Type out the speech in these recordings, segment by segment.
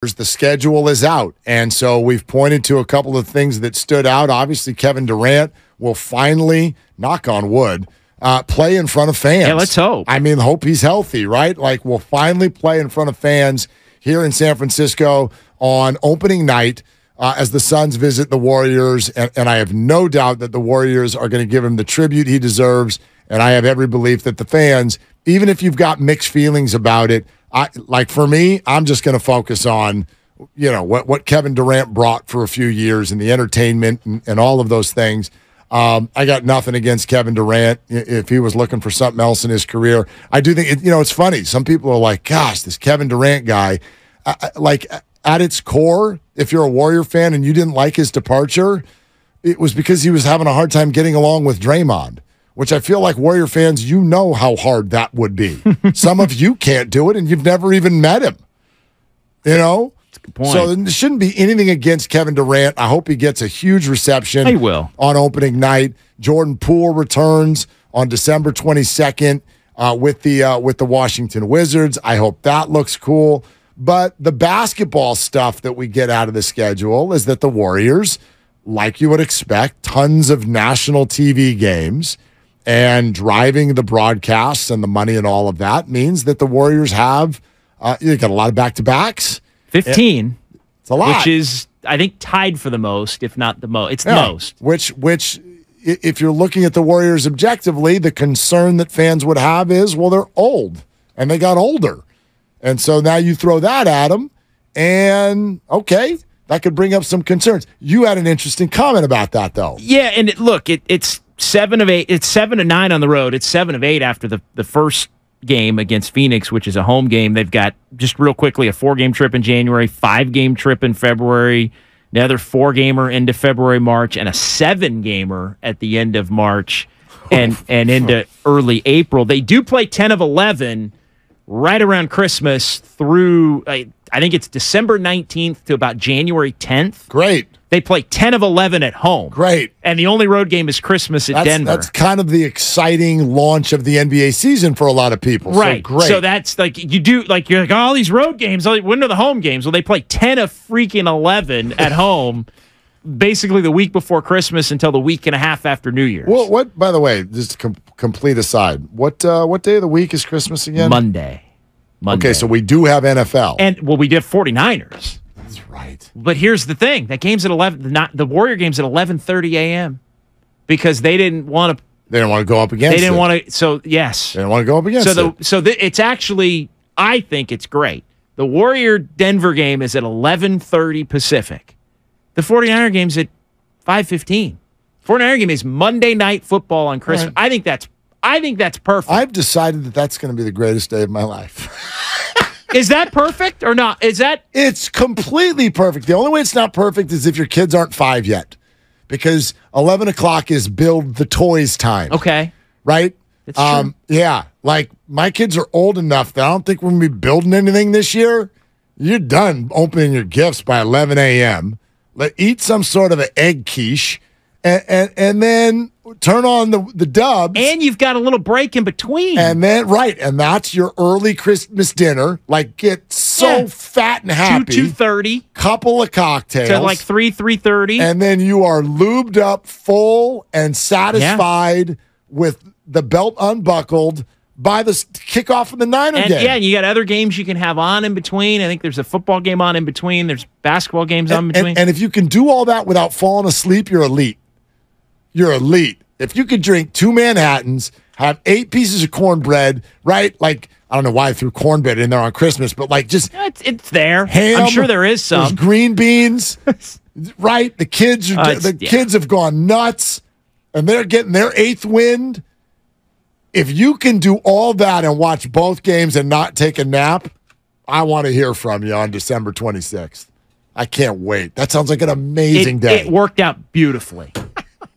the schedule is out. And so we've pointed to a couple of things that stood out. Obviously, Kevin Durant will finally, knock on wood, play in front of fans. Yeah, let's hope. I mean, hope he's healthy, right? Like, we'll finally play in front of fans here in San Francisco on opening night as the Suns visit the Warriors. And I have no doubt that the Warriors are going to give him the tribute he deserves. And I have every belief that the fans, even if you've got mixed feelings about it, for me, I'm just going to focus on, what Kevin Durant brought for a few years and the entertainment and all of those things. I got nothing against Kevin Durant if he was looking for something else in his career. I do think, it's funny. Some people are like, gosh, this Kevin Durant guy, at its core, if you're a Warrior fan and you didn't like his departure, it was because he was having a hard time getting along with Draymond, which I feel like Warrior fans, how hard that would be. Some of you can't do it, and you've never even met him. That's a good point. So there shouldn't be anything against Kevin Durant. I hope he gets a huge reception. He will. On opening night. Jordan Poole returns on December 22nd with the Washington Wizards. I hope that looks cool. But the basketball stuff that we get out of the schedule is that the Warriors, like you would expect, tons of national TV games. And driving the broadcasts and the money and all of that means that the Warriors have you got a lot of back-to-backs. 15. It's a lot. Which is, I think, tied for the most, if not the most. It's the most. Which, if you're looking at the Warriors objectively, the concern that fans would have is, well, they're old, and they got older. And so now you throw that at them, and, okay, that could bring up some concerns. You had an interesting comment about that, though. Yeah, and it's 7 of 8. It's 7 of 9 on the road. It's 7 of 8 after the first game against Phoenix, which is a home game. They've got, just real quickly, a 4-game trip in January, 5-game trip in February, another 4-gamer into February, March, and a 7-gamer at the end of March and into early April. They do play 10 of 11 right around Christmas through, I think it's December 19th to about January 10th. Great. They play 10 of 11 at home. Great. And the only road game is Christmas at Denver. That's kind of the exciting launch of the NBA season for a lot of people. Right. So great. So that's you're like, all these road games, when are the home games? Well, they play 10 of freaking 11 at home, basically the week before Christmas until the week and a half after New Year's. Well, what, by the way, just complete aside, what day of the week is Christmas again? Monday. Okay, so we do have NFL. And, we do have 49ers. That's right. But here's the thing. That game's at 11. The Warrior game's at 11:30 a.m. because they didn't want to. They didn't want to go up against. They didn't want to. So yes. They didn't want to go up against. It's actually. I think it's great. The Warrior Denver game is at 11:30 Pacific. The 49er game's at 5:15. 49er game is Monday Night Football on Christmas. Right. I think that's perfect. I've decided that that's going to be the greatest day of my life. Is that perfect or not? It's completely perfect. The only way it's not perfect is if your kids aren't 5 yet, because 11 o'clock is build the toys time. Okay. Right? It's true. Yeah. Like, my kids are old enough that I don't think we're going to be building anything this year. You're done opening your gifts by 11 a.m. Eat some sort of an egg quiche and then turn on the dubs. And you've got a little break in between. And then, and that's your early Christmas dinner. Get so fat and happy. 2:30. Couple of cocktails. To 3:30. And then you are lubed up, full, and satisfied with the belt unbuckled by the kickoff of the Niner game. Yeah, you got other games you can have on in between. I think there's a football game on in between. There's basketball games on in between. And if you can do all that without falling asleep, you're elite. You're elite. If you could drink 2 Manhattans, have 8 pieces of cornbread, right? I don't know why I threw cornbread in there on Christmas, but it's there. Ham, I'm sure there is some. There's green beans, right? The kids kids have gone nuts, and they're getting their 8th wind. If you can do all that and watch both games and not take a nap, I want to hear from you on December 26th. I can't wait. That sounds like an amazing day. It worked out beautifully.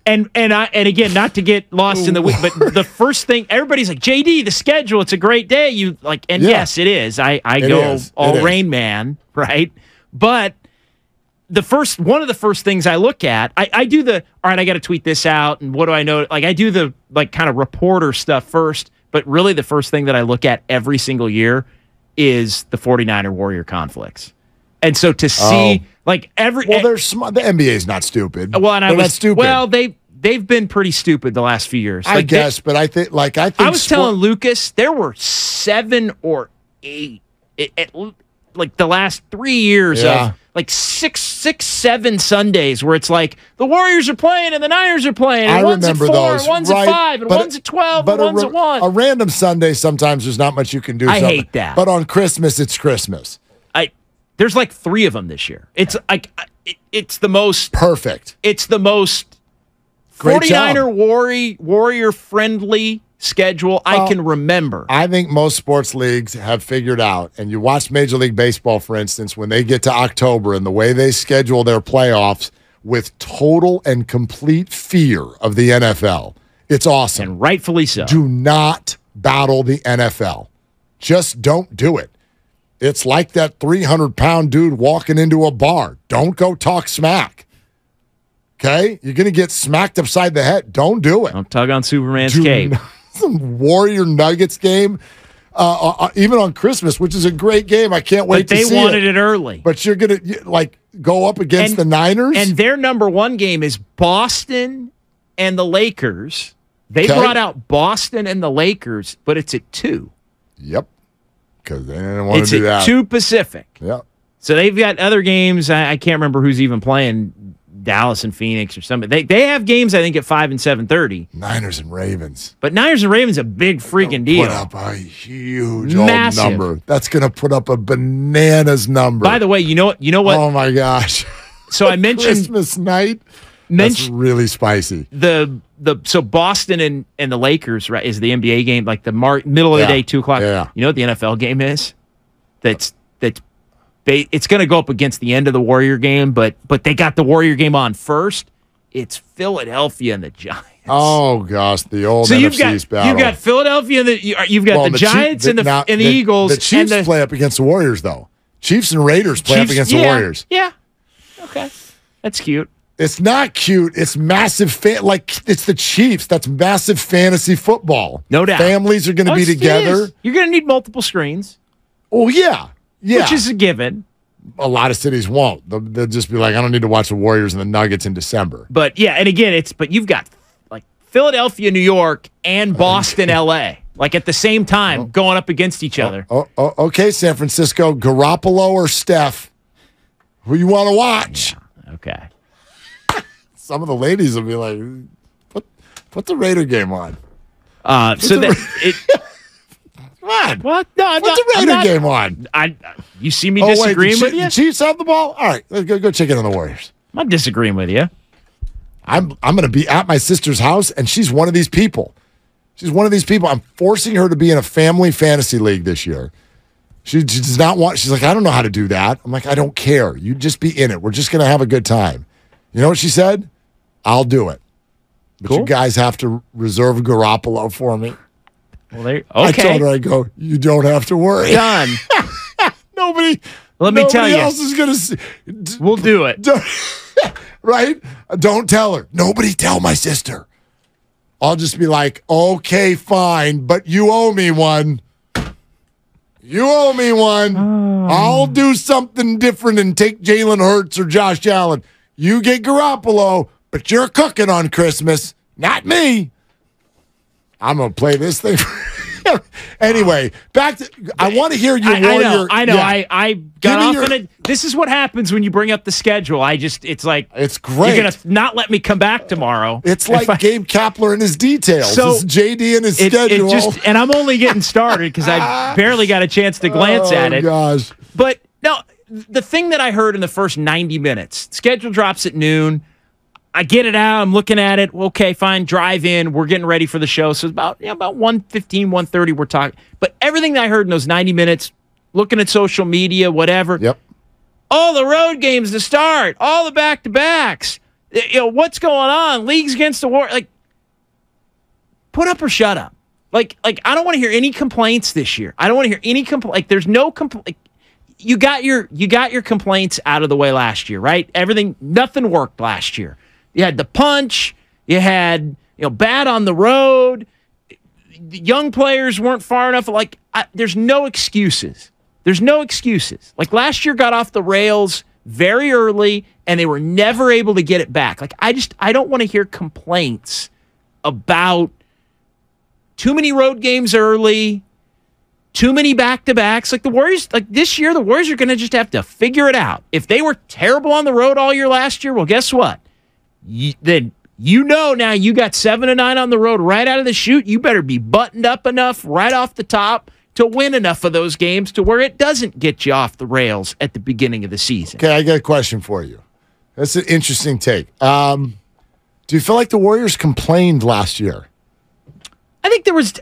And again, not to get lost in the week, but the first thing, everybody's like, JD, the schedule, it's a great day. Yes, it is. I go all Rain Man, right? But one of the first things I look at, I do all right, I got to tweet this out, and what do I know? I do the kind of reporter stuff first, but really the first thing that I look at every single year is the 49er Warrior conflicts. And so to see like every they're smart. The NBA is not stupid. Well, and they're not stupid. Well, they've been pretty stupid the last few years. I guess, but I think I was telling Lucas there were 7 or 8 like the last 3 years of like 6, 7 Sundays where it's like the Warriors are playing and the Niners are playing. And one's at 4, and one's at 5, and one's at 12, and one's at 1. A random Sunday, sometimes there's not much you can do. I hate that. But on Christmas, it's Christmas. There's like 3 of them this year. It's like it's the most perfect. It's the most 49er Warrior friendly schedule I can remember. I think most sports leagues have figured out, and you watch Major League Baseball, for instance, when they get to October and the way they schedule their playoffs with total and complete fear of the NFL. It's awesome. And rightfully so. Do not battle the NFL. Just don't do it. It's like that 300-pound dude walking into a bar. Don't go talk smack. Okay? You're going to get smacked upside the head. Don't do it. Don't tug on Superman's cape. Some Warrior Nuggets game, even on Christmas, which is a great game. I can't wait to see it. But they wanted it early. But you're going to go up against the Niners? And their number 1 game is Boston and the Lakers. They brought out Boston and the Lakers, but it's at 2. Yep. Because they didn't want to do that. It's at 2 Pacific. Yep. So they've got other games. I can't remember who's even playing, Dallas and Phoenix or something. They have games, I think, at 5 and 7:30. Niners and Ravens. But Niners and Ravens a big freaking deal. Put up a huge old number. That's going to put up a bananas number. By the way, you know what? Oh, my gosh. So I mentioned Christmas night. That's really spicy. So Boston and the Lakers, right, is the NBA game, like the middle of the day, 2 o'clock. Yeah. You know what the NFL game is? It's going to go up against the end of the Warrior game, but they got the Warrior game on first. It's Philadelphia and the Giants. Oh gosh, the old NFC battle. You've got Philadelphia and you've got the Giants and the Eagles. The Chiefs play up against the Warriors though. Chiefs and Raiders play up against the Warriors. Yeah. Okay. That's cute. It's not cute. It's massive. It's the Chiefs. That's massive fantasy football. No doubt. Families are going to be together. You're going to need multiple screens. Oh, yeah. Yeah. Which is a given. A lot of cities won't. They'll just be like, I don't need to watch the Warriors and the Nuggets in December. But, yeah, and again, but you've got like Philadelphia, New York, and Boston, L.A., like at the same time going up against each other. Okay, San Francisco, Garoppolo or Steph, who you want to watch? Yeah, okay. Some of the ladies will be like, put the Raider game on. Come on. What? No, put the Raider game on. You see me disagreeing with you? The Chiefs have the ball? All right, let's go check in on the Warriors. I'm not disagreeing with you. I'm going to be at my sister's house, and she's one of these people. She's one of these people. I'm forcing her to be in a family fantasy league this year. She does not want. She's like, I don't know how to do that. I'm like, I don't care. You just be in it. We're just going to have a good time. You know what she said? I'll do it. But you guys have to reserve Garoppolo for me. Well, okay. I told her, I go, you don't have to worry. Done. Nobody else is going to see. We'll do it. Right? Don't tell her. Nobody tell my sister. I'll just be like, okay, fine, but you owe me one. You owe me one. I'll do something different and take Jalen Hurts or Josh Allen. You get Garoppolo, but you're cooking on Christmas, not me. I'm going to play this thing. Anyway, back to I want to hear your Warrior. I know. Yeah. I got off on it. This is what happens when you bring up the schedule. It's like it's great. You're going to not let me come back tomorrow. It's like Gabe Kapler and his details. So it's JD and his schedule. And I'm only getting started because I barely got a chance to glance at it. Oh, gosh. But no, the thing that I heard in the first 90 minutes, schedule drops at noon. I get it out. I'm looking at it. Okay, fine. Drive in. We're getting ready for the show. So it's about 1:15, 1:30 we're talking. But everything that I heard in those 90 minutes, looking at social media, whatever. Yep. All the road games to start. All the back-to-backs. What's going on? Leagues against the war. Like, put up or shut up. Like I don't want to hear any complaints this year. I don't want to hear any complaints. Like, there's no complaint. Like, you got your complaints out of the way last year, right? Nothing worked last year. You had the punch. You had bad on the road. The young players weren't far enough. Like there's no excuses. There's no excuses. Like last year got off the rails very early, and they were never able to get it back. Like I don't want to hear complaints about too many road games early, too many back-to-backs. Like the Warriors, like this year, the Warriors are going to just have to figure it out. If they were terrible on the road all year last year, well, guess what? Then now you got 7 and 9 on the road right out of the chute. You better be buttoned up enough right off the top to win enough of those games to where it doesn't get you off the rails at the beginning of the season. Okay, I got a question for you. That's an interesting take. Do you feel like the Warriors complained last year? I think there was, do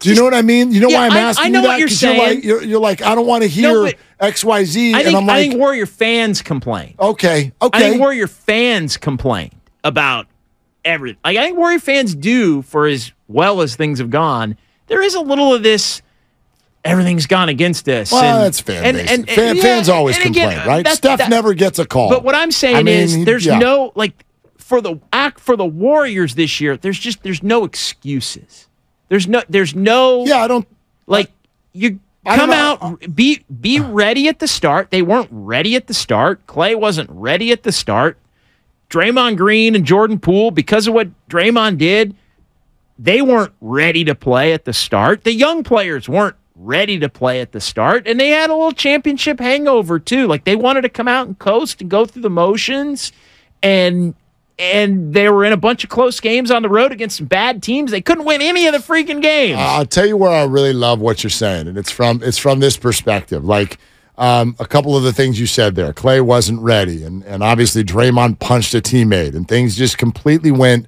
you know what I mean? You know why I'm asking I know you that? What you're saying. You're like, I don't want to hear XYZ. I think Warrior fans complain. Okay. I think Warrior fans complain about everything. Like, I think Warrior fans do, for as well as things have gone. There is a little of this, everything's gone against us. Well, that's fan-based. Fans always complain, right? Steph never gets a call. But what I'm saying is there's no, like, for the Warriors this year, there's no excuses. There's no I don't like you come out be ready at the start. They weren't ready at the start. Klay wasn't ready at the start. Draymond Green and Jordan Poole, because of what Draymond did, they weren't ready to play at the start. The young players weren't ready to play at the start, and they had a little championship hangover too. Like they wanted to come out and coast and go through the motions, and they were in a bunch of close games on the road against some bad teams. They couldn't win any of the freaking games. I'll tell you where I really love what you're saying, and it's from this perspective. Like a couple of the things you said there. Klay wasn't ready, and obviously Draymond punched a teammate, and things just completely went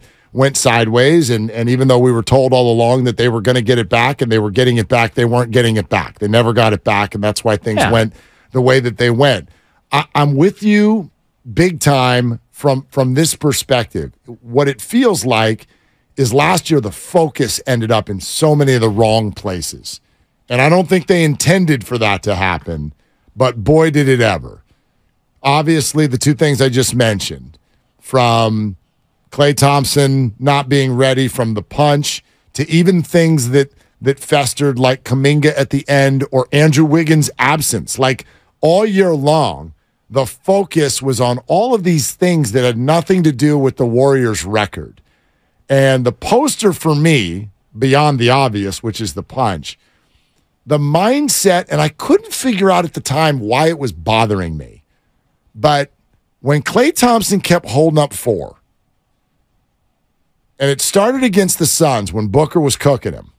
sideways. And even though we were told all along that they were going to get it back and they were getting it back, they weren't getting it back. They never got it back, and that's why things went the way that they went. I'm with you big time. From this perspective, what it feels like is last year the focus ended up in so many of the wrong places. And I don't think they intended for that to happen, but boy, did it ever. Obviously, the two things I just mentioned, from Klay Thompson not being ready from the punch to even things that festered like Kuminga at the end or Andrew Wiggins' absence. Like all year long, the focus was on all of these things that had nothing to do with the Warriors' record. And the poster for me, beyond the obvious, which is the punch, the mindset, and I couldn't figure out at the time why it was bothering me, but when Klay Thompson kept holding up 4, and it started against the Suns when Booker was cooking him.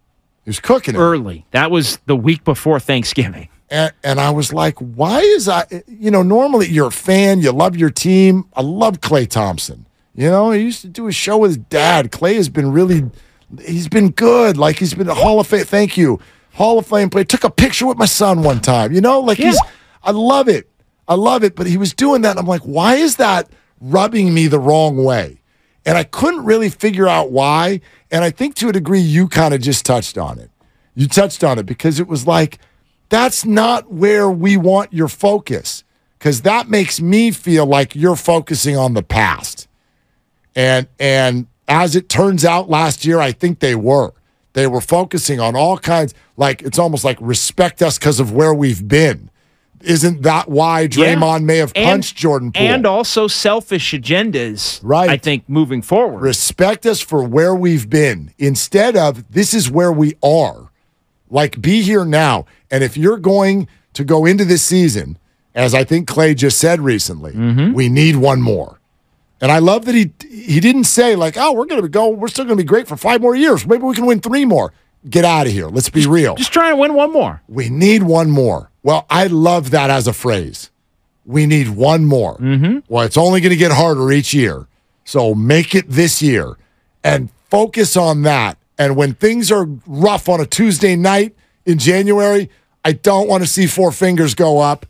He was cooking him. Early. That was the week before Thanksgiving. And I was like, why is normally you're a fan, you love your team. I love Klay Thompson. He used to do a show with his dad. Klay has been he's been good. Like he's been a Hall of Fame. Thank you. Hall of Fame player. Took a picture with my son one time. I love it. I love it. But he was doing that. And I'm like, why is that rubbing me the wrong way? And I couldn't really figure out why. And I think to a degree, you kind of just touched on it. You touched on it because it was like, that's not where we want your focus, because that makes me feel like you're focusing on the past. And as it turns out last year, I think they were. They were focusing on all kinds, like it's almost like respect us because of where we've been. Isn't that why Draymond may have punched Jordan Poole? And also selfish agendas, right? I think, moving forward. Respect us for where we've been instead of this is where we are. Like, be here now. And if you're going to go into this season, as I think Klay just said recently, we need one more. And I love that he didn't say, like, oh, we're still going to be great for 5 more years. Maybe we can win 3 more. Get out of here. Let's be real. Just trying to win one more. We need one more. Well, I love that as a phrase. We need one more. Well, it's only going to get harder each year. So make it this year and focus on that. And when things are rough on a Tuesday night in January, I don't want to see 4 fingers go up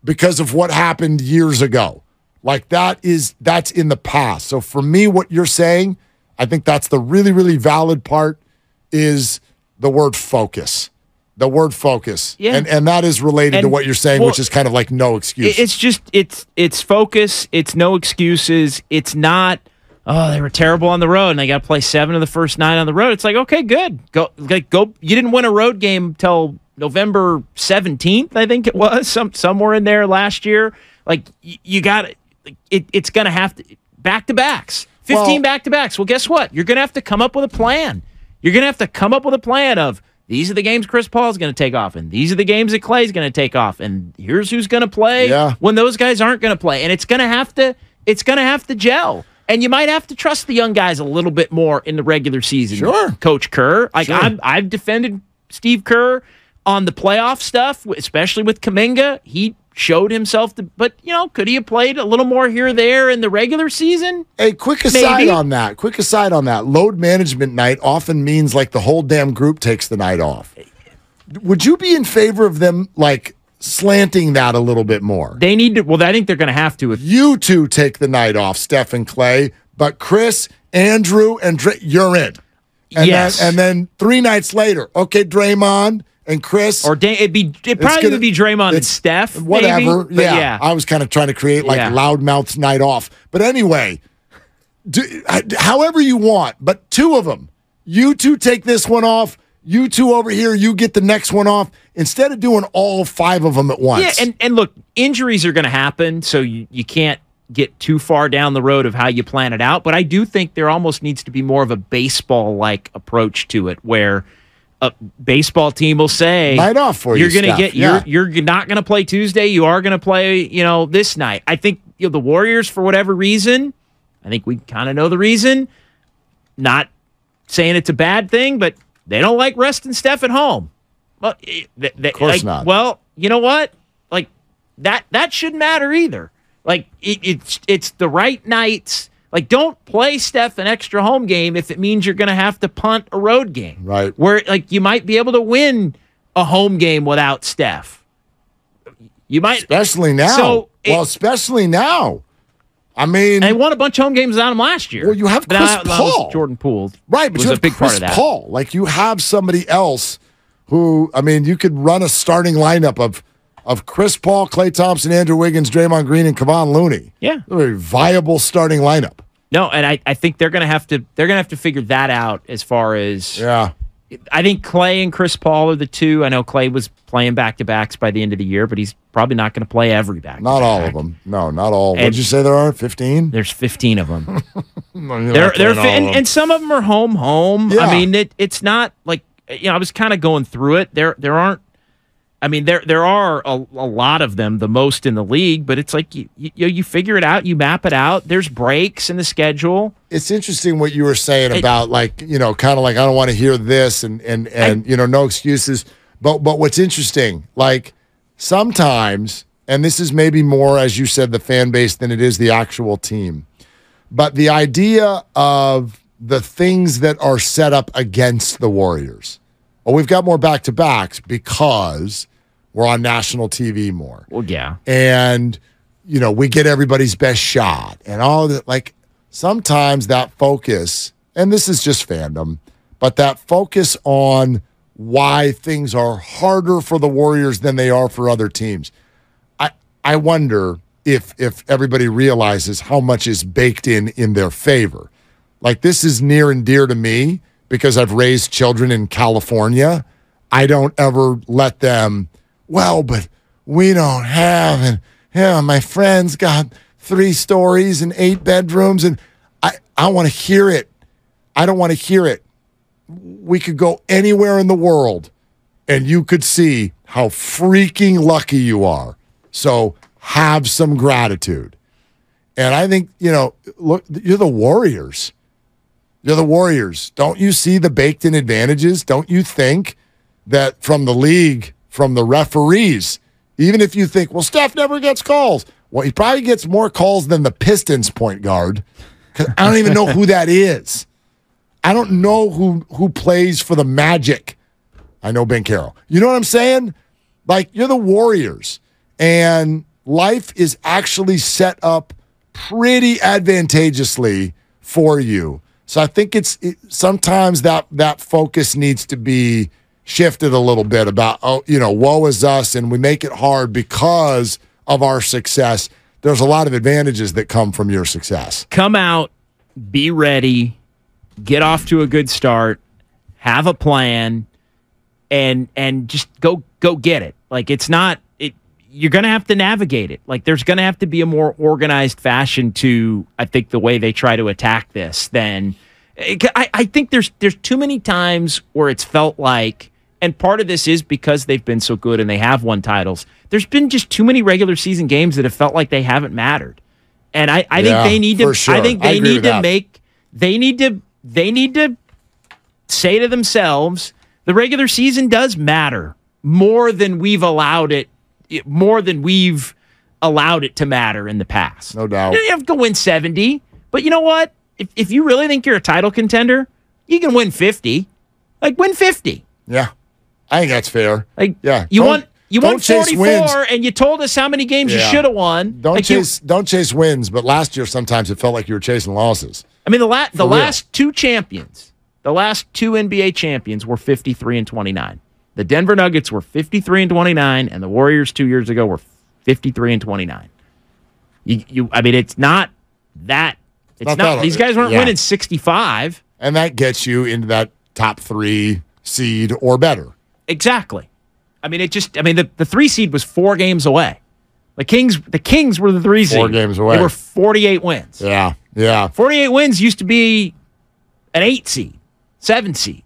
because of what happened years ago. Like that's in the past. So for me, what you're saying, I think that's the really, really valid part is the word focus. The word focus. Yeah. And that is related to what you're saying, which is kind of like no excuse. It's just, it's focus. It's no excuses. It's not, oh, they were terrible on the road and they got to play 7 of the first 9 on the road. It's like, okay, good. Go. You didn't win a road game till November 17th, I think it was, somewhere in there last year. Like, you got it's going to have to back-to-backs. 15 back-to-backs. Well, guess what? You're going to have to come up with a plan. You're going to have to come up with a plan of, these are the games Chris Paul is going to take off, and these are the games that Clay's going to take off, and here's who's going to play when those guys aren't going to play. And it's going to have to gel. And you might have to trust the young guys a little bit more in the regular season. Sure. Coach Kerr. Like, sure. I've defended Steve Kerr on the playoff stuff, especially with Kuminga. He showed himself but could he have played a little more here or there in the regular season? Hey, quick aside on that. Load management night often means like the whole damn group takes the night off. Would you be in favor of them like slanting that a little bit more? They need to. Well, I think they're going to have to. You two take the night off, Steph and Clay, but Chris, Andrew, and you're in. And yes. Then 3 nights later, okay, Draymond and Chris. Or it probably would be Draymond and Steph. Whatever. Maybe, yeah. I was kind of trying to create like loudmouth night off. But anyway, however you want, but 2 of them. You 2 take this one off. You 2 over here, you get the next one off instead of doing all 5 of them at once. Yeah, and look, injuries are going to happen, so you can't get too far down the road of how you plan it out. But I do think there almost needs to be more of a baseball-like approach to it, where a baseball team will say, night off for you're going to get you're not going to play Tuesday. You are going to play this night. I think the Warriors, for whatever reason, I think we kind of know the reason. Not saying it's a bad thing, but they don't like resting Steph at home. Well, of course not. Well, you know what? Like that shouldn't matter either. Like it's the right nights. Like, don't play Steph an extra home game if it means you're going to have to punt a road game. Right. Where like you might be able to win a home game without Steph. You might, especially now. Especially now. I mean, they won a bunch of home games without him last year. Well, you have Chris Paul, Jordan Poole, right? But was you have a big Chris part of that. Paul. Like, you have somebody else who, I mean, you could run a starting lineup of Chris Paul, Klay Thompson, Andrew Wiggins, Draymond Green, and Kevon Looney. Yeah, a very viable starting lineup. No, and I think they're gonna have to figure that out as far as I think Klay and Chris Paul are the 2. I know Klay was playing back-to-backs by the end of the year, but he's probably not going to play every back. Not all of them. No, not all. What did you say there are? 15? There's 15 of them. And some of them are home. Yeah. I mean, it's not like, I was kind of going through it. There aren't. I mean, there are a lot of them, the most in the league, but it's like you figure it out, you map it out. There's breaks in the schedule. It's interesting what you were saying about like, kind of like, I don't want to hear this and no excuses. But what's interesting, like sometimes, and this is maybe more, as you said, the fan base than it is the actual team, but the idea of the things that are set up against the Warriors. Well, we've got more back-to-backs because we're on national TV more. Well, yeah. And, we get everybody's best shot and all that. Like, sometimes that focus, and this is just fandom, but that focus on why things are harder for the Warriors than they are for other teams. I wonder if everybody realizes how much is baked in their favor. Like, this is near and dear to me because I've raised children in California. I don't ever let them, but we don't have, and my friend's got 3 stories and 8 bedrooms, and I want to hear it. I don't want to hear it. We could go anywhere in the world, and you could see how freaking lucky you are. So have some gratitude. And I think, look, you're the Warriors. You're the Warriors. Don't you see the baked-in advantages? Don't you think that from the league, from the referees, even if you think, Steph never gets calls. Well, he probably gets more calls than the Pistons point guard, because I don't even know who that is. I don't know who plays for the Magic. I know Ben Carroll. You know what I'm saying? Like, you're the Warriors, and life is actually set up pretty advantageously for you. So I think sometimes that focus needs to be shifted a little bit about, woe is us, and we make it hard because of our success. There's a lot of advantages that come from your success. Come out, be ready, get off to a good start, have a plan, and just go get it. Like, it's not it. You're going to have to navigate it. Like, there's going to have to be a more organized fashion to, I think, the way they try to attack this. Than I think there's too many times where it's felt like, and part of this is because they've been so good and they have won titles. There's been just too many regular season games that have felt like they haven't mattered. And I think they need to. Sure. I think they need to make. They need to say to themselves, the regular season does matter more than we've allowed it. More than we've allowed it to matter in the past. No doubt. You have to win 70, but you know what? If you really think you're a title contender, you can win 50. Like, win 50. Yeah, I think that's fair. Like, yeah, you won 44, wins. And you told us how many games you should have won. Don't chase wins, but last year sometimes it felt like you were chasing losses. I mean, the last two champions, the last two NBA champions were 53-29. The Denver Nuggets were 53-29, and the Warriors 2 years ago were 53-29. I mean, it's not that. It's not. These guys weren't winning 65, and that gets you into that top 3 seed or better. Exactly. I mean, the 3 seed was 4 games away. The Kings were the 3 seed. 4 games away. They were 48 wins. Yeah. 48 wins used to be an 8 seed, 7 seed.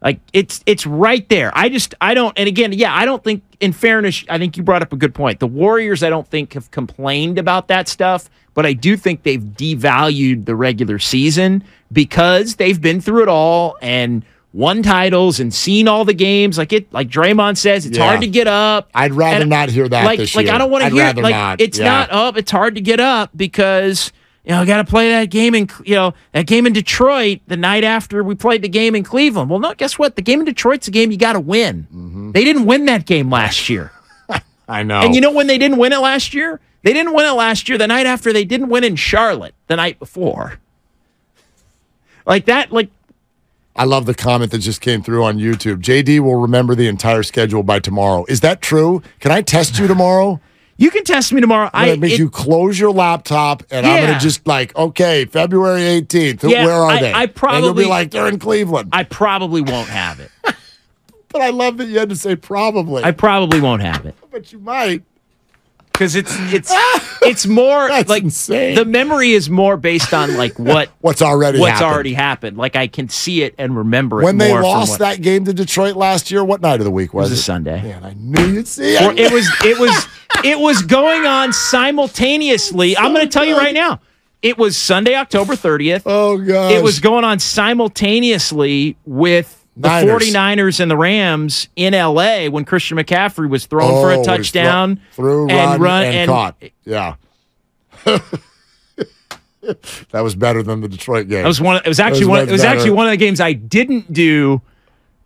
Like, it's right there. I don't, and again, I don't think, in fairness, I think you brought up a good point. The Warriors, I don't think, have complained about that stuff, but I do think they've devalued the regular season because they've been through it all and won titles and seen all the games. Like Draymond says, it's hard to get up. I'd rather not hear that this year. Like, I don't want to hear it. Like, not. It's not up. It's hard to get up because, I got to play that game in Detroit the night after we played the game in Cleveland. Well, no, guess what? The game in Detroit's a game you got to win. Mm-hmm. They didn't win that game last year. I know. And you know when they didn't win it last year? They didn't win it last year the night after they didn't win in Charlotte the night before. Like that, I love the comment that just came through on YouTube. JD will remember the entire schedule by tomorrow. Is that true? Can I test you tomorrow? You can test me tomorrow. You close your laptop, and I'm going to just okay, February 18th. Where are they? I probably, and you'll be like, they're in Cleveland. I probably won't have it. But I love that you had to say probably. I probably won't have it. But you might. Because it's more That's like insane. The memory is more based on what's already happened. Like, I can see it and remember it. When they lost that game to Detroit last year, what night of the week was it? It was a Sunday. Man, I knew you'd see it. It was going on simultaneously. I'm going to tell you right now. It was Sunday, October 30th. Oh, gosh. It was going on simultaneously with the 49ers and the Rams in L.A. when Christian McCaffrey was thrown for a touchdown. And caught. Yeah. That was better than the Detroit game. It was actually one of the games I didn't do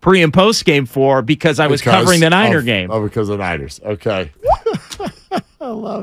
pre and post game for because I was covering the Niner game. Oh, because of the Niners. Okay. I love it.